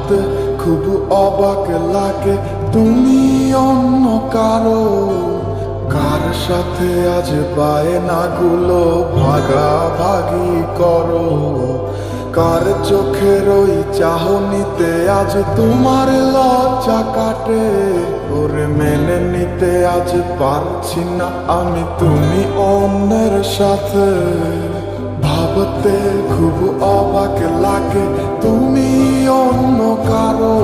ভাবতে খুব অবাক লাগে তুমি অন্য কারো, কার সাথে আজ বায়নাগুলো ভাগাভাগি করো, কার চোখের ওই চাহনিতে আজ তোমার লজ্জা কাটে। ওরে মেনে নিতে আজ পারছি না আমি তুমি অন্যের সাথে, ভাবতে খুব অবাক লাগে তুমি অন্য কারো,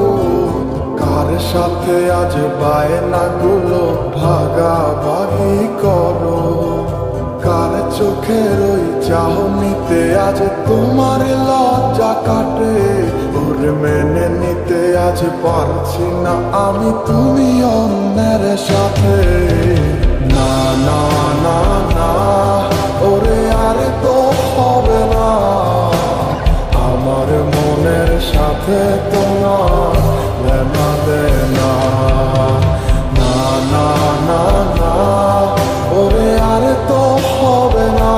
কার সাথে আজ বায়নাগুলো ভাগাভাগি করো, কার চোখের ওই চাহনিতে আজ তোমার লজ্জা কাটে। ওরে মেনে নিতে আজ পারছি না আমি তুমি অন্যের সাথে। না না না না ওরে আর তো হবে না, আমার মনের সাথে তোমার লেনা দেনা। না না না না ওরে আর তো হবে না,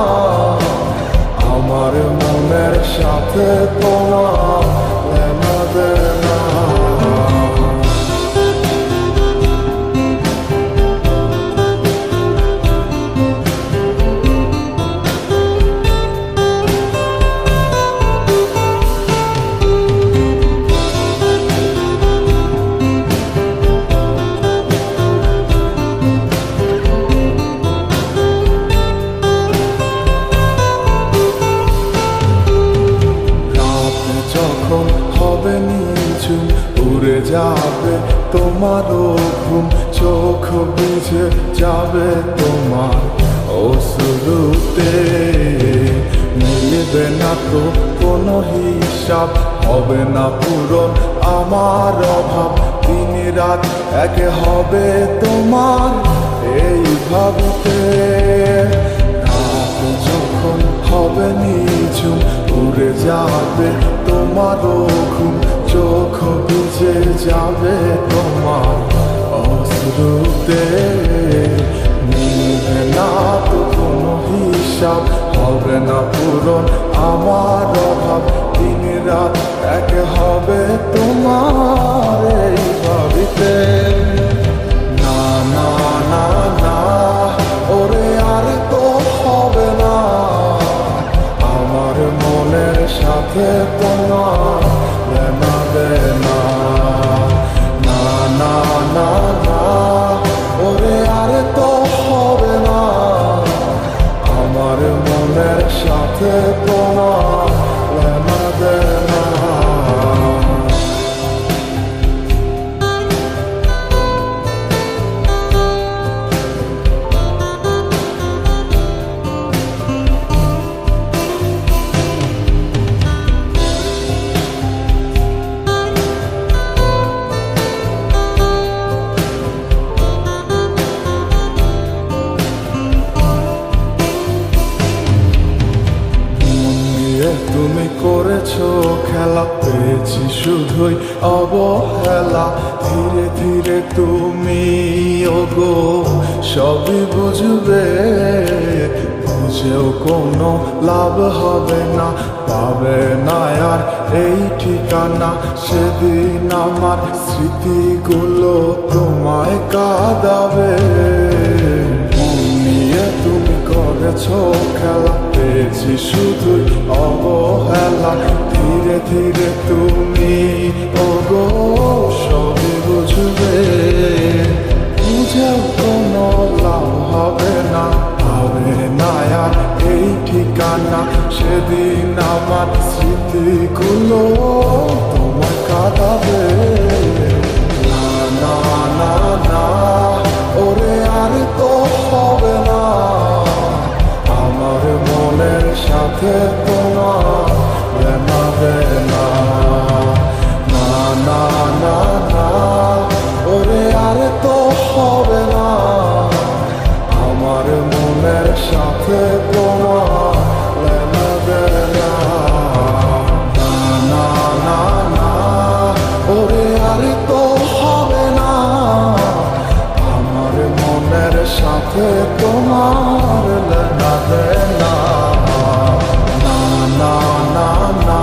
আমার মনের সাথে তোমার লেনা দেনা। যখন হবে নিঝুম উড়ে যাবে তোমারও ঘুম, চোখ বুঝে যাবে তোমার অশ্রুতে, মিলবে না তো কোনো হিসাব, হবে না পূরণ আমার অভাব, দিন রাত এক হবে তোমার এই ভাবতে। রাত যখন হবে নিঝুম উড়ে যাবে তোমারও ঘুম, চোখ বুঝে যাবে তোমার অশ্রুতে, মিলবে না তো কোনো হিসাব, হবে না পূরণ আমার অভাব, দিন রাত এক হবে তোমার এই ভাবিতে। না না না না ওরে আর তো হবে না, আমার মনের সাথে তোমার লেনা দেনা। না না না না ওরে আর তো হবে না, আমার মনের সাথে তোমার লেনা দেনা। তুমি করেছো খেলা, পেয়েছি শুধুই অবহেলা, ধীরে ধীরে তুমি ওগো সবই বুঝবে, বুঝেও কোনো লাভ হবে না, পাবে না আর এই ঠিকানা, সেদিন আমার স্মৃতিগুলো তোমায় কাঁদাবে। তুমি করেছো খেলা, পেয়েছি শুধুই অবহেলা, ধীরে ধীরে তুমি ওগো সবই বুঝবে, বুঝেও কোনো লাভ হবে না, হবে না আর এই ঠিকানা, সেদিন আমার স্মৃতিগুলো তোমায় কাঁদাবে। না না না না ওরে আর তো হবে না, আমার মনের সাথে তোমার লেনা দেনা। না না না না ওরে আর তো হবে না, আমার মনের সাথে তোমার লেনা দেনা। না না না না ওরে আর তো হবে না, আমার মনের সাথে তোমার লেনা দেনা। না না না না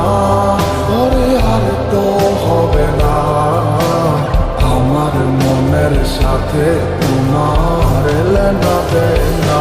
ওরে আর তো হবে না। তোমার লেনা দেনা।